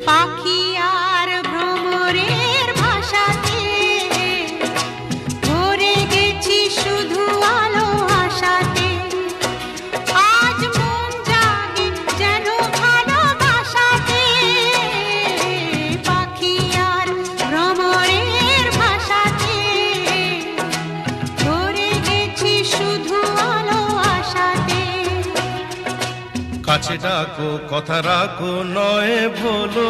পাখি আর ভ্রমরের ভাষাতে ভরে গেছি শুধু আলো আশাতে। আজ মন জাগে যেন ভালোবাসাতে, পাখি আর ভ্রমরের ভাষাতে ভরে গেছি শুধু আলো আশাতে। কাছে ডাকো কথা রাখো নয় ভোলো